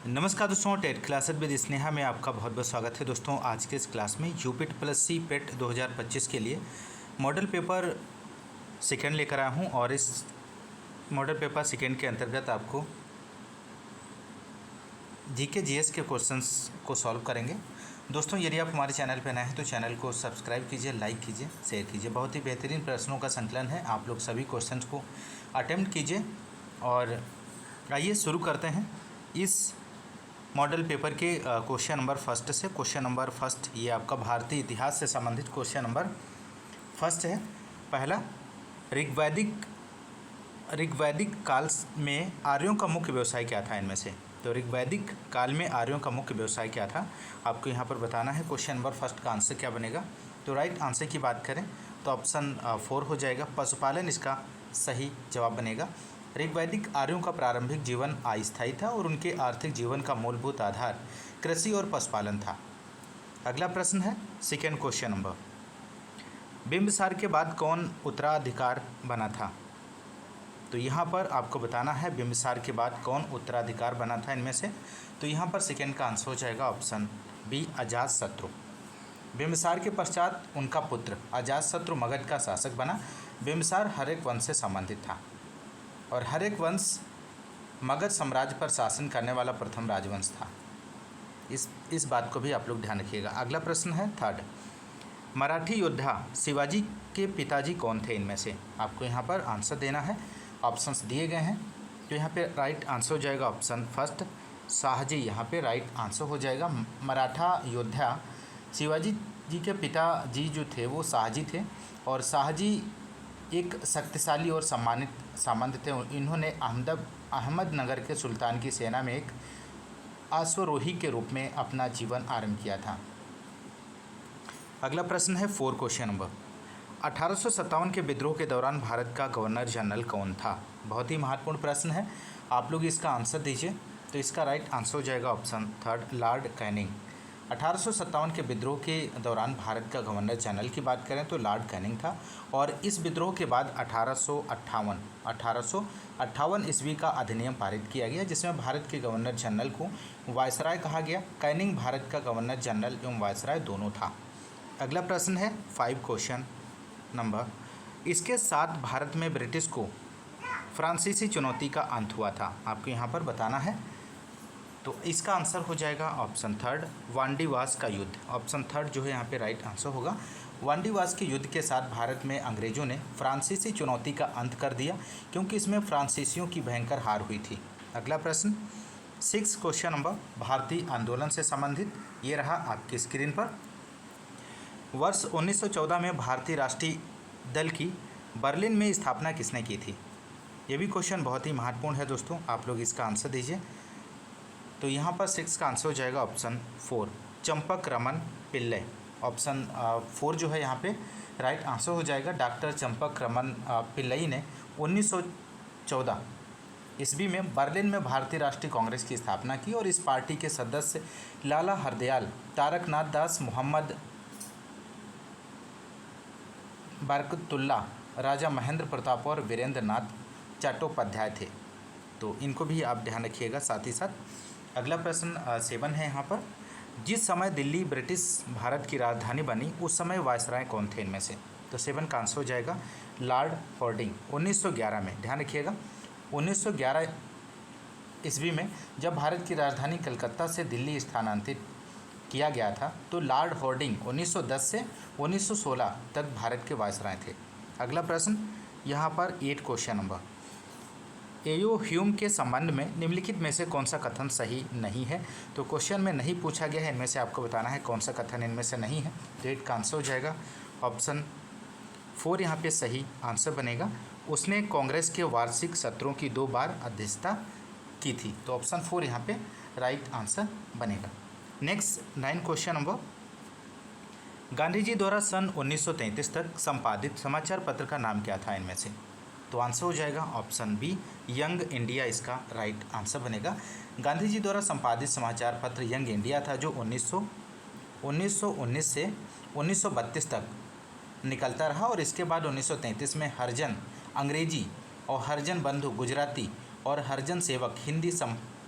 नमस्कार दोस्तों, TET classes with Sneha में आपका बहुत बहुत स्वागत है। दोस्तों आज के इस क्लास में यूपिट प्लस सी पेट 2025 के लिए मॉडल पेपर सेकेंड लेकर आया हूं और इस मॉडल पेपर सेकेंड के अंतर्गत आपको जीके जीएस के क्वेश्चंस को सॉल्व करेंगे। दोस्तों यदि आप हमारे चैनल पर नए हैं तो चैनल को सब्सक्राइब कीजिए, लाइक कीजिए, शेयर कीजिए। बहुत ही बेहतरीन प्रश्नों का संकलन है, आप लोग सभी क्वेश्चंस को अटेम्प्ट कीजिए। और आइए शुरू करते हैं इस मॉडल पेपर के क्वेश्चन नंबर फर्स्ट से। क्वेश्चन नंबर फर्स्ट ये आपका भारतीय इतिहास से संबंधित क्वेश्चन नंबर फर्स्ट है। पहला, ऋग्वैदिक काल में आर्यों का मुख्य व्यवसाय क्या था इनमें से? तो ऋग्वैदिक काल में आर्यों का मुख्य व्यवसाय क्या था, आपको यहाँ पर बताना है। क्वेश्चन नंबर फर्स्ट का आंसर क्या बनेगा? तो राइट आंसर की बात करें तो ऑप्शन 4 हो जाएगा, पशुपालन इसका सही जवाब बनेगा। ऋग्वैदिक आर्यों का प्रारंभिक जीवन अस्थायी था और उनके आर्थिक जीवन का मूलभूत आधार कृषि और पशुपालन था। अगला प्रश्न है सेकेंड क्वेश्चन नंबर, बिंबिसार के बाद कौन उत्तराधिकार बना था? तो यहाँ पर आपको बताना है बिंबिसार के बाद कौन उत्तराधिकार बना था इनमें से। तो यहाँ पर सेकेंड का आंसर हो जाएगा ऑप्शन बी, अजातशत्रु। बिंबिसार के पश्चात उनका पुत्र अजातशत्रु मगध का शासक बना। बिंबिसार हर्यक वंश से संबंधित था और हर्यक वंश मगध साम्राज्य पर शासन करने वाला प्रथम राजवंश था। इस बात को भी आप लोग ध्यान रखिएगा। अगला प्रश्न है थर्ड, मराठी योद्धा शिवाजी के पिताजी कौन थे इनमें से? आपको यहाँ पर आंसर देना है, ऑप्शंस दिए गए हैं। तो यहाँ पे राइट आंसर हो जाएगा ऑप्शन फर्स्ट, शाहजी। यहाँ पे राइट आंसर हो जाएगा। मराठा योद्धा शिवाजी जी के पिताजी जो थे वो शाहजी थे और शाहजी एक शक्तिशाली और सम्मानित सामंत थे। इन्होंने अहमदनगर के सुल्तान की सेना में एक अश्वरोही के रूप में अपना जीवन आरंभ किया था। अगला प्रश्न है 4 क्वेश्चन नंबर, 1857 के विद्रोह के दौरान भारत का गवर्नर जनरल कौन था? बहुत ही महत्वपूर्ण प्रश्न है, आप लोग इसका आंसर दीजिए। तो इसका राइट आंसर हो जाएगा ऑप्शन थर्ड, लॉर्ड कैनिंग। 1857 के विद्रोह के दौरान भारत का गवर्नर जनरल की बात करें तो लॉर्ड कैनिंग था। और इस विद्रोह के बाद 1858 ईस्वी का अधिनियम पारित किया गया जिसमें भारत के गवर्नर जनरल को वायसराय कहा गया। कैनिंग भारत का गवर्नर जनरल एवं वायसराय दोनों था। अगला प्रश्न है 5 क्वेश्चन नंबर, इसके साथ भारत में ब्रिटिश को फ्रांसीसी चुनौती का अंत हुआ था। आपको यहाँ पर बताना है। तो इसका आंसर हो जाएगा ऑप्शन थर्ड, वांडीवास का युद्ध। ऑप्शन थर्ड जो है यहाँ पे राइट आंसर होगा। वांडीवास के युद्ध के साथ भारत में अंग्रेज़ों ने फ्रांसीसी चुनौती का अंत कर दिया क्योंकि इसमें फ्रांसीसियों की भयंकर हार हुई थी। अगला प्रश्न 6 क्वेश्चन नंबर, भारतीय आंदोलन से संबंधित ये रहा आपकी स्क्रीन पर। वर्ष 1914 में भारतीय राष्ट्रीय दल की बर्लिन में स्थापना किसने की थी? ये भी क्वेश्चन बहुत ही महत्वपूर्ण है दोस्तों, आप लोग इसका आंसर दीजिए। तो यहाँ पर 6 का आंसर हो जाएगा ऑप्शन 4, चंपक रमन पिल्लई। ऑप्शन 4 जो है यहाँ पे राइट आंसर हो जाएगा। डॉक्टर चंपक रमन पिल्लई ने 1914 ईस्वी में बर्लिन में भारतीय राष्ट्रीय कांग्रेस की स्थापना की और इस पार्टी के सदस्य लाला हरदयाल, तारकनाथ दास, मोहम्मद बरकतुल्ला, राजा महेंद्र प्रताप और वीरेंद्र नाथ चट्टोपाध्याय थे। तो इनको भी आप ध्यान रखिएगा साथ ही साथ। अगला प्रश्न 7 है यहाँ पर, जिस समय दिल्ली ब्रिटिश भारत की राजधानी बनी उस समय वायसराय कौन थे इनमें से? तो 7 का आंसर हो जाएगा लॉर्ड हॉर्डिंग। 1911 में, ध्यान रखिएगा 1911 ईस्वी में जब भारत की राजधानी कलकत्ता से दिल्ली स्थानांतरित किया गया था तो लॉर्ड हॉर्डिंग 1910 से 1916 तक भारत के वायसराय थे। अगला प्रश्न यहाँ पर 8 क्वेश्चन नंबर, एयो ह्यूम के संबंध में निम्नलिखित में से कौन सा कथन सही नहीं है? तो क्वेश्चन में नहीं पूछा गया है, इनमें से आपको बताना है कौन सा कथन इनमें से नहीं है। तो 8 का आंसर हो जाएगा ऑप्शन 4 यहाँ पे सही आंसर बनेगा। उसने कांग्रेस के वार्षिक सत्रों की 2 बार अध्यक्षता की थी। तो ऑप्शन 4 यहाँ पे राइट आंसर बनेगा। Next 9 question number, Gandhi ji द्वारा सन 1933 तक संपादित समाचार पत्र का नाम क्या था इनमें से? तो आंसर हो जाएगा ऑप्शन बी, यंग इंडिया इसका राइट आंसर बनेगा। गांधी जी द्वारा संपादित समाचार पत्र यंग इंडिया था जो 1919 से 1932 तक निकलता रहा और इसके बाद 1933 में हरिजन अंग्रेजी और हरिजन बंधु गुजराती और हरिजन सेवक हिंदी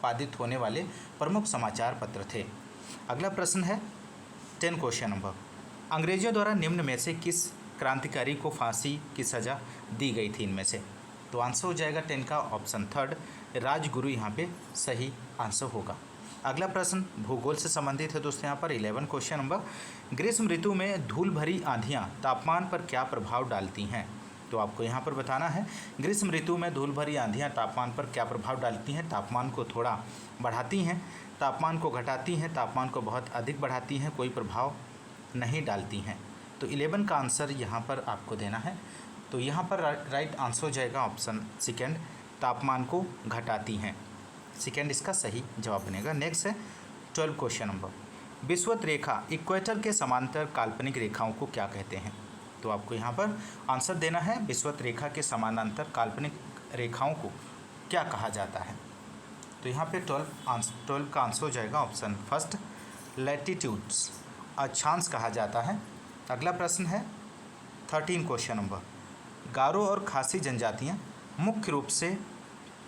संपादित होने वाले प्रमुख समाचार पत्र थे। अगला प्रश्न है 10 क्वेश्चन नंबर, अंग्रेजों द्वारा निम्न में से किस क्रांतिकारी को फांसी की सज़ा दी गई थी इनमें से? तो आंसर हो जाएगा 10 का ऑप्शन थर्ड, राजगुरु यहाँ पे सही आंसर होगा। अगला प्रश्न भूगोल से संबंधित है दोस्तों। यहाँ पर 11 क्वेश्चन नंबर, ग्रीष्म ऋतु में धूल भरी आंधियाँ तापमान पर क्या प्रभाव डालती हैं? तो आपको यहाँ पर बताना है ग्रीष्म ऋतु में धूल भरी आंधियाँ तापमान पर क्या प्रभाव डालती हैं। तापमान को थोड़ा बढ़ाती हैं, तापमान को घटाती हैं, तापमान को बहुत अधिक बढ़ाती हैं, कोई प्रभाव नहीं डालती हैं। तो 11 का आंसर यहाँ पर आपको देना है। तो यहाँ पर राइट आंसर हो जाएगा ऑप्शन सेकेंड, तापमान को घटाती हैं। सेकेंड इसका सही जवाब बनेगा। नेक्स्ट है 12 क्वेश्चन नंबर, विषुवत रेखा इक्वेटर के समांतर काल्पनिक रेखाओं को क्या कहते हैं? तो आपको यहाँ पर आंसर देना है विषुवत रेखा के समानांतर काल्पनिक रेखाओं को क्या कहा जाता है? तो यहाँ पे 12 का आंसर हो जाएगा ऑप्शन फर्स्ट, लैटिट्यूड्स, अक्षांश कहा जाता है। अगला प्रश्न है 13 क्वेश्चन नंबर, गारो और खासी जनजातियाँ मुख्य रूप से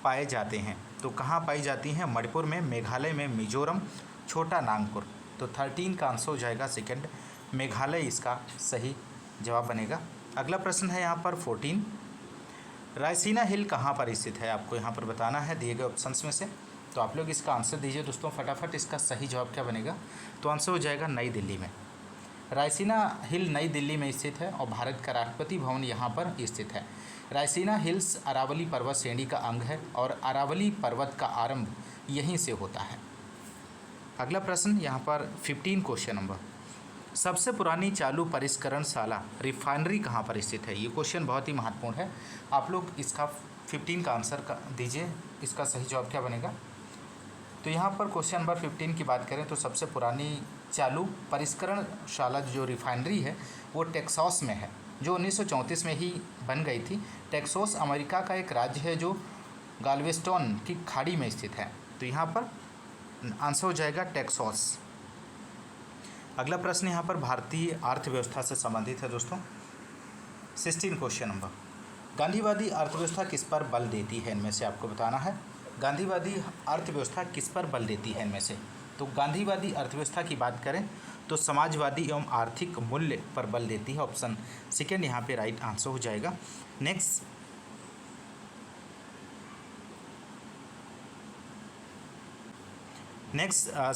पाए जाते हैं तो कहाँ पाई जाती हैं? मणिपुर में, मेघालय में, मिजोरम, छोटा नागपुर। तो 13 का आंसर हो जाएगा सेकंड, मेघालय इसका सही जवाब बनेगा। अगला प्रश्न है यहाँ पर 14, रायसीना हिल कहाँ पर स्थित है? आपको यहाँ पर बताना है दिए गए ऑप्शंस में से। तो आप लोग इसका आंसर दीजिए दोस्तों फटाफट। इसका सही जवाब क्या बनेगा? तो आंसर हो जाएगा नई दिल्ली में। रायसीना हिल नई दिल्ली में स्थित है और भारत का राष्ट्रपति भवन यहाँ पर स्थित है। रायसीना हिल्स अरावली पर्वत श्रेणी का अंग है और अरावली पर्वत का आरंभ यहीं से होता है। अगला प्रश्न यहाँ पर 15 क्वेश्चन नंबर, सबसे पुरानी चालू परिष्करणशाला रिफाइनरी कहाँ पर स्थित है? ये क्वेश्चन बहुत ही महत्वपूर्ण है। आप लोग इसका 15 का आंसर दीजिए, इसका सही जवाब क्या बनेगा? तो यहाँ पर क्वेश्चन नंबर 15 की बात करें तो सबसे पुरानी चालू परिष्करणशाला जो रिफाइनरी है वो टेक्सास में है, जो 1934 में ही बन गई थी। टेक्सास अमेरिका का एक राज्य है जो गाल्वेस्टन की खाड़ी में स्थित है। तो यहाँ पर आंसर हो जाएगा टेक्सास। अगला प्रश्न यहाँ पर भारतीय अर्थव्यवस्था से संबंधित है दोस्तों। 16 क्वेश्चन नंबर, गांधीवादी अर्थव्यवस्था किस पर बल देती है? इनमें से आपको बताना है गांधीवादी अर्थव्यवस्था किस पर बल देती है इनमें से। तो गांधीवादी अर्थव्यवस्था की बात करें तो समाजवादी एवं आर्थिक मूल्य पर बल देती है। ऑप्शन सेकेंड यहाँ पे राइट आंसर हो जाएगा। नेक्स्ट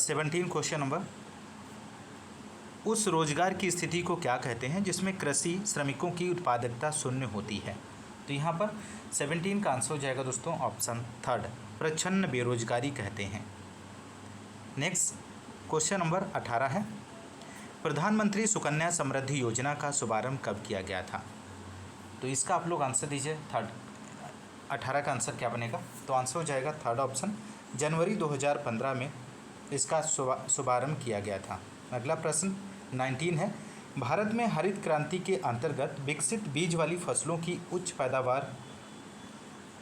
17 क्वेश्चन नंबर, उस रोजगार की स्थिति को क्या कहते हैं जिसमें कृषि श्रमिकों की उत्पादकता शून्य होती है? तो यहाँ पर 17 का आंसर हो जाएगा दोस्तों ऑप्शन थर्ड, प्रच्छन्न बेरोजगारी कहते हैं। नेक्स्ट क्वेश्चन नंबर 18 है, प्रधानमंत्री सुकन्या समृद्धि योजना का शुभारंभ कब किया गया था? तो इसका आप लोग आंसर दीजिए। 18 का आंसर क्या बनेगा? तो आंसर हो जाएगा थर्ड ऑप्शन, जनवरी 2015 में इसका शुभारंभ किया गया था। अगला प्रश्न 19 है, भारत में हरित क्रांति के अंतर्गत विकसित बीज वाली फसलों की उच्च पैदावार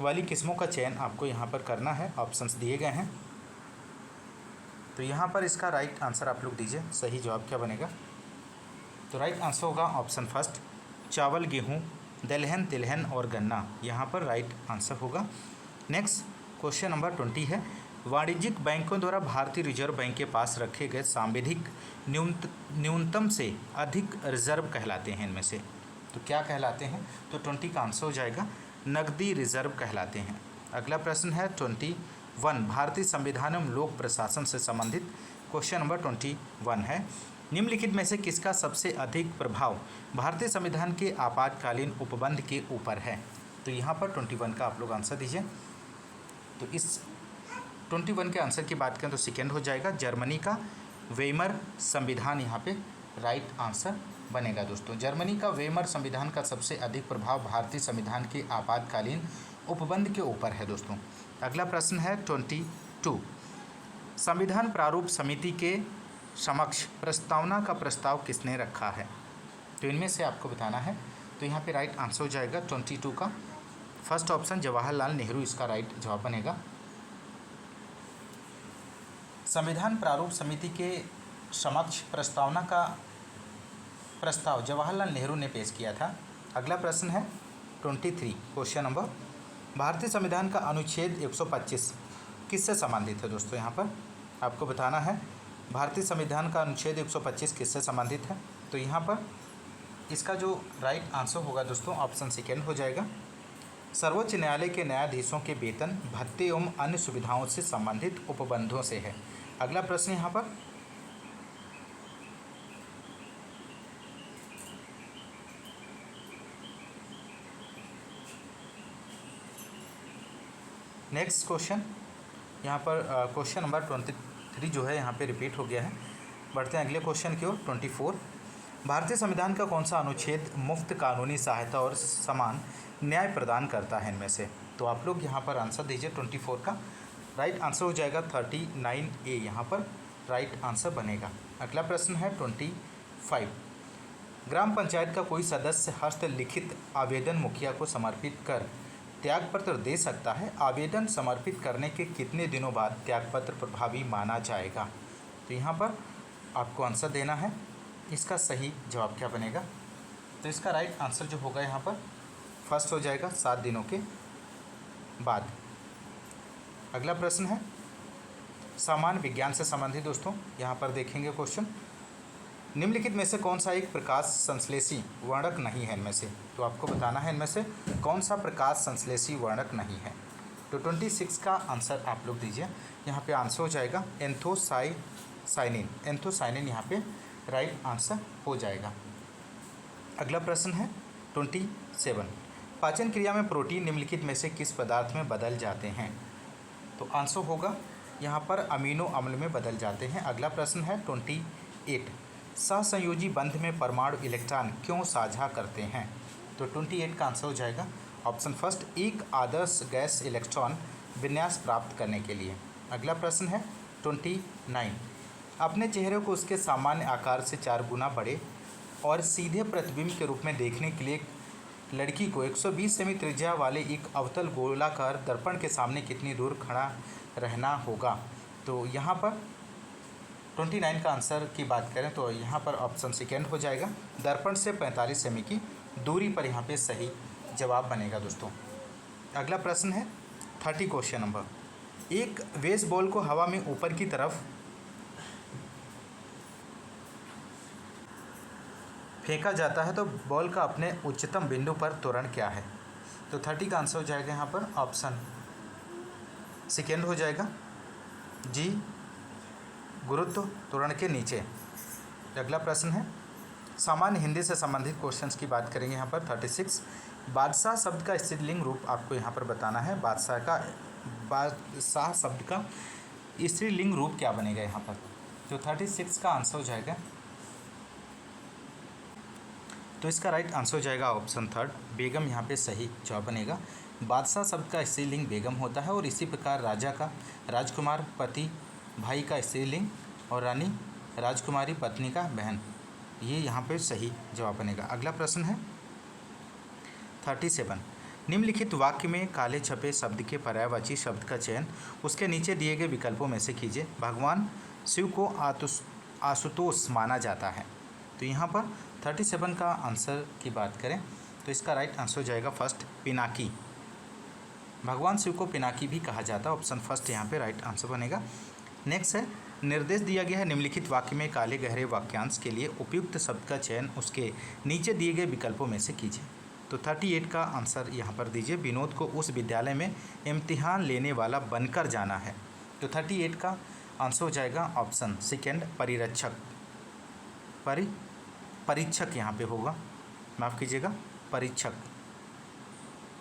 वाली किस्मों का चयन आपको यहाँ पर करना है। ऑप्शंस दिए गए हैं, तो यहाँ पर इसका राइट आंसर आप लोग दीजिए। सही जवाब क्या बनेगा? तो राइट आंसर होगा ऑप्शन फर्स्ट, चावल, गेहूँ, दलहन, तिलहन और गन्ना यहाँ पर राइट आंसर होगा। नेक्स्ट क्वेश्चन नंबर 20 है, वाणिज्यिक बैंकों द्वारा भारतीय रिजर्व बैंक के पास रखे गए सांविधिक न्यूनतम से अधिक रिजर्व कहलाते हैं इनमें से। तो क्या कहलाते हैं? तो 20 का आंसर हो जाएगा नकदी रिजर्व कहलाते हैं। अगला प्रश्न है 21, भारतीय संविधान एवं लोक प्रशासन से संबंधित क्वेश्चन नंबर 21 है, निम्नलिखित में से किसका सबसे अधिक प्रभाव भारतीय संविधान के आपातकालीन उपबंध के ऊपर है? तो यहाँ पर 21 का आप लोग आंसर दीजिए। तो इस 21 के आंसर की बात करें तो सेकेंड हो जाएगा जर्मनी का वेमर संविधान, यहाँ पे राइट आंसर बनेगा दोस्तों। जर्मनी का वेमर संविधान का सबसे अधिक प्रभाव भारतीय संविधान के आपातकालीन उपबंध के ऊपर है दोस्तों। अगला प्रश्न है 22, संविधान प्रारूप समिति के समक्ष प्रस्तावना का प्रस्ताव किसने रखा है? तो इनमें से आपको बताना है। तो यहाँ पे राइट आंसर हो जाएगा 22 का फर्स्ट ऑप्शन, जवाहरलाल नेहरू इसका राइट जवाब बनेगा। संविधान प्रारूप समिति के समक्ष प्रस्तावना का प्रस्ताव जवाहरलाल नेहरू ने पेश किया था। अगला प्रश्न है 23 क्वेश्चन नंबर, भारतीय संविधान का अनुच्छेद 125 किससे संबंधित है दोस्तों? यहाँ पर आपको बताना है भारतीय संविधान का अनुच्छेद 125 किससे संबंधित है? तो यहाँ पर इसका जो राइट आंसर होगा दोस्तों ऑप्शन सेकेंड हो जाएगा। सर्वोच्च न्यायालय के न्यायाधीशों के वेतन भत्ते एवं अन्य सुविधाओं से संबंधित उपबंधों से है। अगला प्रश्न यहाँ पर नेक्स्ट क्वेश्चन, यहाँ पर क्वेश्चन नंबर 23 जो है यहाँ पे रिपीट हो गया है। बढ़ते हैं अगले क्वेश्चन की ओर। 24, भारतीय संविधान का कौन सा अनुच्छेद मुफ्त कानूनी सहायता और समान न्याय प्रदान करता है इनमें से? तो आप लोग यहाँ पर आंसर दीजिए। 24 का राइट आंसर हो जाएगा 39A, यहाँ पर राइट आंसर बनेगा। अगला प्रश्न है 25, ग्राम पंचायत का कोई सदस्य हस्तलिखित आवेदन मुखिया को समर्पित कर त्यागपत्र दे सकता है। आवेदन समर्पित करने के कितने दिनों बाद त्यागपत्र प्रभावी माना जाएगा? तो यहाँ पर आपको आंसर देना है। इसका सही जवाब क्या बनेगा? तो इसका राइट आंसर जो होगा यहाँ पर फर्स्ट हो जाएगा 7 दिनों के बाद। अगला प्रश्न है सामान्य विज्ञान से संबंधित दोस्तों। यहाँ पर देखेंगे क्वेश्चन, निम्नलिखित में से कौन सा एक प्रकाश संश्लेषी वर्णक नहीं है इनमें से? तो आपको बताना है इनमें से कौन सा प्रकाश संश्लेषी वर्णक नहीं है। तो 26 का आंसर आप लोग दीजिए। यहाँ पे आंसर हो जाएगा एंथोसाइनिन। एंथोसाइनिन यहाँ पे राइट आंसर हो जाएगा। अगला प्रश्न है 27, पाचन क्रिया में प्रोटीन निम्नलिखित में से किस पदार्थ में बदल जाते हैं? तो आंसर होगा यहाँ पर अमीनो अम्ल में बदल जाते हैं। अगला प्रश्न है 28, सहसंयोजी बंध में परमाणु इलेक्ट्रॉन क्यों साझा करते हैं? तो 28 का आंसर हो जाएगा ऑप्शन फर्स्ट, एक आदर्श गैस इलेक्ट्रॉन विन्यास प्राप्त करने के लिए। अगला प्रश्न है 29, अपने चेहरे को उसके सामान्य आकार से 4 गुना बड़े और सीधे प्रतिबिंब के रूप में देखने के लिए लड़की को 120 सेमी त्रिज्या वाले एक अवतल गोलाकार दर्पण के सामने कितनी दूर खड़ा रहना होगा? तो यहाँ पर 29 का आंसर की बात करें तो यहाँ पर ऑप्शन सेकेंड हो जाएगा, दर्पण से 45 सेमी की दूरी पर यहाँ पे सही जवाब बनेगा दोस्तों। अगला प्रश्न है 30 क्वेश्चन नंबर, एक बेसबॉल को हवा में ऊपर की तरफ फेंका जाता है तो बॉल का अपने उच्चतम बिंदु पर त्वरण क्या है? तो 30 का आंसर हो जाएगा यहाँ पर ऑप्शन सेकेंड हो जाएगा, जी गुरुत्व त्वरण के नीचे। अगला प्रश्न है सामान्य हिंदी से संबंधित क्वेश्चंस की बात करेंगे। यहाँ पर 36, बादशाह शब्द का स्त्रीलिंग रूप आपको यहाँ पर बताना है। बादशाह शब्द का स्त्रीलिंग रूप क्या बनेगा यहाँ पर? तो 36 का आंसर हो जाएगा, तो इसका राइट आंसर हो जाएगा ऑप्शन थर्ड, बेगम यहाँ पे सही जवाब बनेगा। बादशाह शब्द का स्त्रीलिंग बेगम होता है और इसी प्रकार राजा का राजकुमार, पति, भाई का स्त्रीलिंग और रानी राजकुमारी, पत्नी का बहन, ये यहाँ पे सही जवाब बनेगा। अगला प्रश्न है 37, निम्नलिखित वाक्य में काले छपे शब्द के पर्यायवाची शब्द का चयन उसके नीचे दिए गए विकल्पों में से कीजिए। भगवान शिव को आशुतोष माना जाता है। तो यहाँ पर 37 का आंसर की बात करें तो इसका राइट आंसर हो जाएगा फर्स्ट, पिनाकी। भगवान शिव को पिनाकी भी कहा जाता है। ऑप्शन फर्स्ट यहाँ पे राइट आंसर बनेगा। नेक्स्ट है निर्देश दिया गया है निम्नलिखित वाक्य में काले गहरे वाक्यांश के लिए उपयुक्त शब्द का चयन उसके नीचे दिए गए विकल्पों में से कीजिए। तो 38 का आंसर यहाँ पर दीजिए, विनोद को उस विद्यालय में इम्तिहान लेने वाला बनकर जाना है। तो 38 का आंसर हो जाएगा ऑप्शन सेकेंड, परिरक्षक। परीक्षक यहाँ पे होगा, माफ़ कीजिएगा, परीक्षक,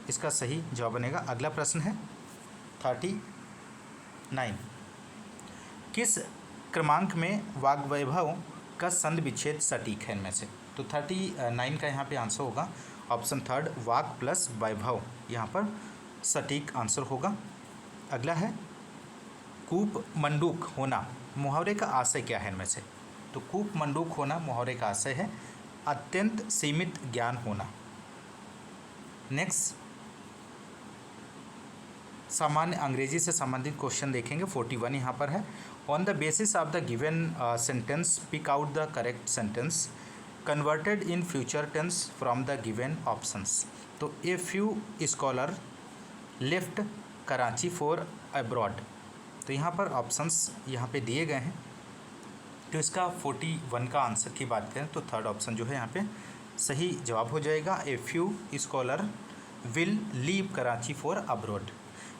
इसका सही जवाब बनेगा। अगला प्रश्न है 39, किस क्रमांक में वाग्वैभव का संधि विच्छेद सटीक है इनमें से? तो 39 का यहाँ पे आंसर होगा ऑप्शन थर्ड, वाग प्लस वैभव, यहाँ पर सटीक आंसर होगा। अगला है कूप मंडूक होना मुहावरे का आशय क्या है इनमें से? तो कूप मंडूक होना मुहावरे का आशय है अत्यंत सीमित ज्ञान होना। नेक्स्ट सामान्य अंग्रेजी से संबंधित क्वेश्चन देखेंगे। 41 यहाँ पर है, on the basis of the given sentence pick out the correct sentence converted in future tense from the given options. तो a few scholar left Karachi for abroad, तो यहाँ पर ऑप्शंस यहाँ पे दिए गए हैं। तो इसका 41 का आंसर की बात करें तो थर्ड ऑप्शन जो है यहाँ पे सही जवाब हो जाएगा। ए few scholar will leave Karachi for abroad.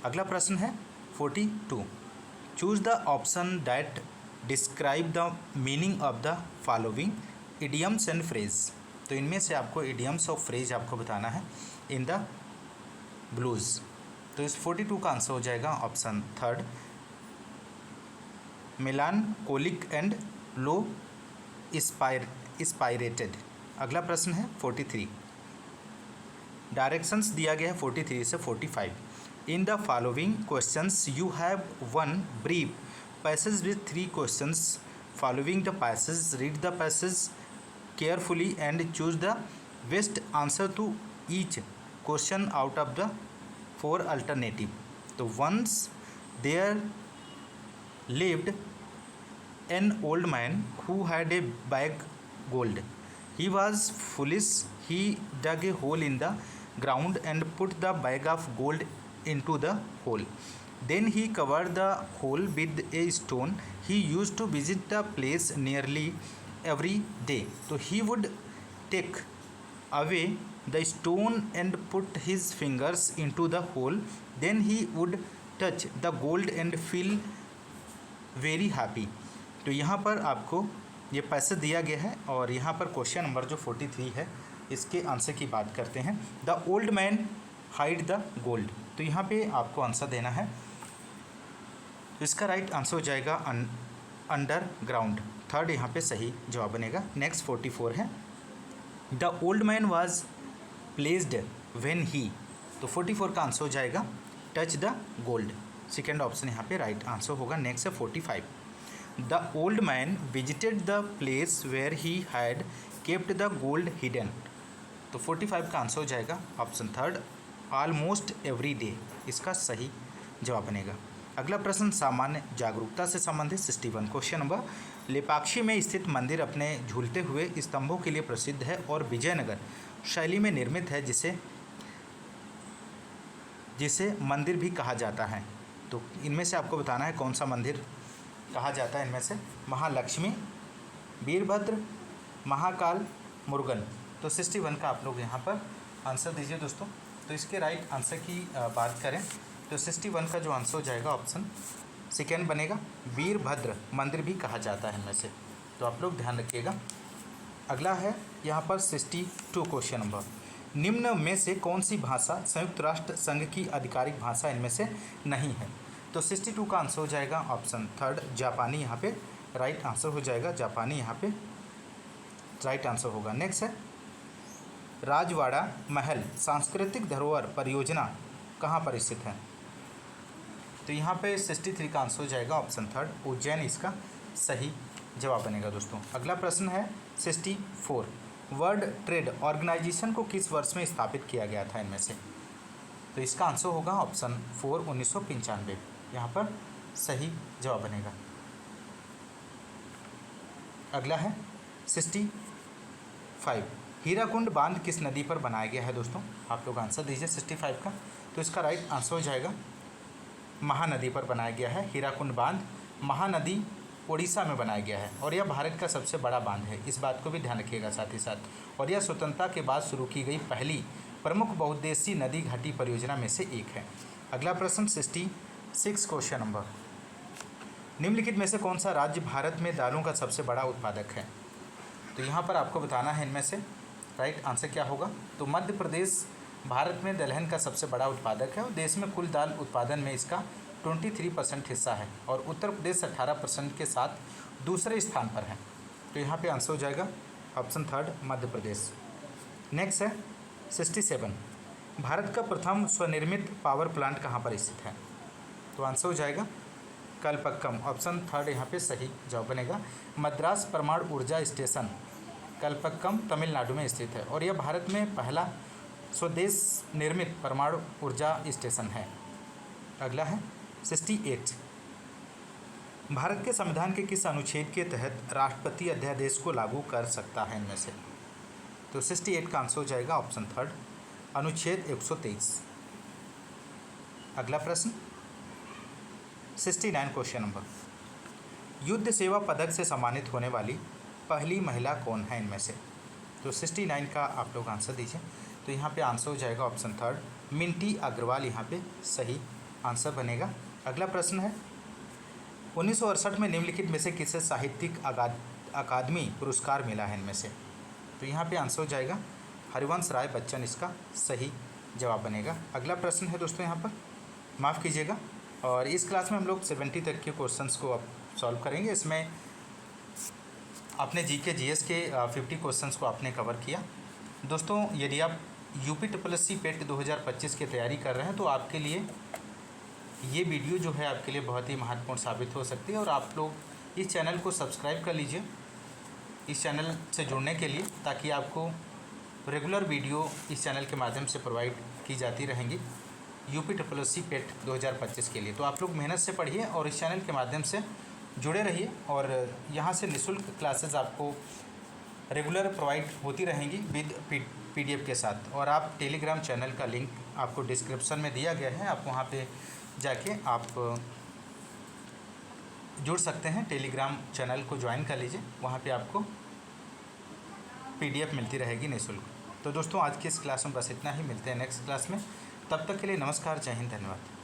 अगला प्रश्न है 42। Choose the option that describe the meaning of the following idioms and phrase. तो इनमें से आपको इडियम्स और फ्रेज आपको बताना है इन द ब्लूज। तो इस 42 का आंसर हो जाएगा ऑप्शन थर्ड, मेलानकोलिक एंड लो इंस्पायरेटेड। अगला प्रश्न है 43। डायरेक्शंस दिया गया है 43 से 45। In the following questions you have one brief passage with 3 questions following the passage, read the passage carefully and choose the best answer to each question out of the 4 alternative. तो once there lived an old man who had a bag gold. He was foolish. He dug a hole in the ground and put the bag of gold into the hole. Then he covered the hole with a stone. He used to visit the place nearly every day. So he would take away the stone and put his fingers into the hole. Then he would touch the gold and feel very happy. तो यहाँ पर आपको ये passage दिया गया है और यहाँ पर क्वेश्चन नंबर जो 43 है इसके आंसर की बात करते हैं। The old man hide the gold. तो यहाँ पे आपको आंसर देना है। तो इसका राइट आंसर हो जाएगा अंडरग्राउंड। थर्ड यहाँ पे सही जवाब बनेगा। नेक्स्ट 44 है। The old man was placed when he. तो 44 का आंसर हो जाएगा touch the gold. Second option यहाँ पे राइट आंसर होगा। नेक्स्ट है 45। The old man visited the place where he had kept the gold hidden. तो 45 का आंसर हो जाएगा option third, almost every day. इसका सही जवाब बनेगा। अगला प्रश्न सामान्य जागरूकता से संबंधित 61 क्वेश्चन नंबर। लेपाक्षी में स्थित मंदिर अपने झूलते हुए स्तंभों के लिए प्रसिद्ध है और विजयनगर शैली में निर्मित है, जिसे मंदिर भी कहा जाता है। तो इनमें से आपको बताना है कौन सा मंदिर कहा जाता है इनमें से। महालक्ष्मी, वीरभद्र, महाकाल, मुरुगन। तो 61 का आप लोग यहाँ पर आंसर दीजिए दोस्तों। तो इसके राइट आंसर की बात करें तो 61 का जो आंसर हो जाएगा ऑप्शन सेकेंड बनेगा। वीरभद्र मंदिर भी कहा जाता है इनमें से। तो आप लोग ध्यान रखिएगा। अगला है यहाँ पर 62 क्वेश्चन नंबर। निम्न में से कौन सी भाषा संयुक्त राष्ट्र संघ की आधिकारिक भाषा इनमें से नहीं है। तो 62 का आंसर हो जाएगा ऑप्शन थर्ड, जापानी। यहाँ पे राइट आंसर हो जाएगा जापानी, यहाँ पे राइट आंसर होगा। नेक्स्ट है राजवाड़ा महल सांस्कृतिक धरोहर परियोजना कहाँ पर स्थित है। तो यहाँ पे 63 का आंसर हो जाएगा ऑप्शन थर्ड, उज्जैन इसका सही जवाब बनेगा दोस्तों। अगला प्रश्न है 64। वर्ल्ड ट्रेड ऑर्गेनाइजेशन को किस वर्ष में स्थापित किया गया था इनमें से। तो इसका आंसर होगा ऑप्शन 4, 1995। यहाँ पर सही जवाब बनेगा। अगला है 65। हीराकुंड बांध किस नदी पर बनाया गया है दोस्तों। आप लोग आंसर दीजिए 65 का। तो इसका राइट आंसर हो जाएगा महानदी पर बनाया गया है। हीराकुंड बांध महानदी उड़ीसा में बनाया गया है और यह भारत का सबसे बड़ा बांध है। इस बात को भी ध्यान रखिएगा साथ ही साथ। और यह स्वतंत्रता के बाद शुरू की गई पहली प्रमुख बहुउद्देशीय नदी घाटी परियोजना में से एक है। अगला प्रश्न 66 क्वेश्चन नंबर। निम्नलिखित में से कौन सा राज्य भारत में दालों का सबसे बड़ा उत्पादक है। तो यहाँ पर आपको बताना है इनमें से राइट आंसर क्या होगा। तो मध्य प्रदेश भारत में दलहन का सबसे बड़ा उत्पादक है और देश में कुल दाल उत्पादन में इसका 23% हिस्सा है और उत्तर प्रदेश 18% के साथ दूसरे स्थान पर है। तो यहाँ पे आंसर हो जाएगा option third, Madhya Pradesh. Next है 67। भारत का प्रथम स्वनिर्मित पावर प्लांट कहाँ पर स्थित है। तो आंसर हो जाएगा कलपक्कम, ऑप्शन थर्ड यहाँ पे सही जवाब बनेगा। मद्रास परमाणु ऊर्जा स्टेशन कलपक्कम तमिलनाडु में स्थित है और यह भारत में पहला स्वदेश निर्मित परमाणु ऊर्जा स्टेशन है। अगला है 68। भारत के संविधान के किस अनुच्छेद के तहत राष्ट्रपति अध्यादेश को लागू कर सकता है इनमें से। तो 68 का आंसर हो जाएगा ऑप्शन थर्ड, अनुच्छेद 123। अगला प्रश्न 69 क्वेश्चन नंबर, युद्ध सेवा पदक से सम्मानित होने वाली पहली महिला कौन है इनमें से? तो 69 का आप लोग आंसर दीजिए। तो यहाँ पे आंसर हो जाएगा ऑप्शन थर्ड, मिंटी अग्रवाल यहाँ पे सही आंसर बनेगा। अगला प्रश्न है, 1968 में निम्नलिखित में से किसे साहित्यिक अकादमी पुरस्कार मिला है इनमें से? तो यहाँ पे आंसर हो जाएगा हरिवंश राय बच्चन, इसका सही जवाब बनेगा। अगला प्रश्न है दोस्तों, यहाँ पर माफ़ कीजिएगा, और इस क्लास में हम लोग 70 तक के क्वेश्चंस को अब सॉल्व करेंगे। इसमें आपने जीके जीएस के 50 क्वेश्चंस को आपने कवर किया। दोस्तों यदि आप UPSSC पेट 2025 की तैयारी कर रहे हैं तो आपके लिए ये वीडियो जो है आपके लिए बहुत ही महत्वपूर्ण साबित हो सकती है। और आप लोग इस चैनल को सब्सक्राइब कर लीजिए इस चैनल से जुड़ने के लिए, ताकि आपको रेगुलर वीडियो इस चैनल के माध्यम से प्रोवाइड की जाती रहेंगी UPSSC पेट 2025 के लिए। तो आप लोग मेहनत से पढ़िए और इस चैनल के माध्यम से जुड़े रहिए, और यहाँ से निःशुल्क क्लासेस आपको रेगुलर प्रोवाइड होती रहेंगी विद PDF के साथ। और आप टेलीग्राम चैनल का लिंक आपको डिस्क्रिप्शन में दिया गया है, आप वहाँ पे जाके आप जुड़ सकते हैं। टेलीग्राम चैनल को ज्वाइन कर लीजिए, वहाँ पे आपको PDF मिलती रहेगी निःशुल्क। तो दोस्तों आज की इस क्लास में बस इतना ही, मिलते हैं नेक्स्ट क्लास में। तब तक के लिए नमस्कार, जय हिंद, धन्यवाद।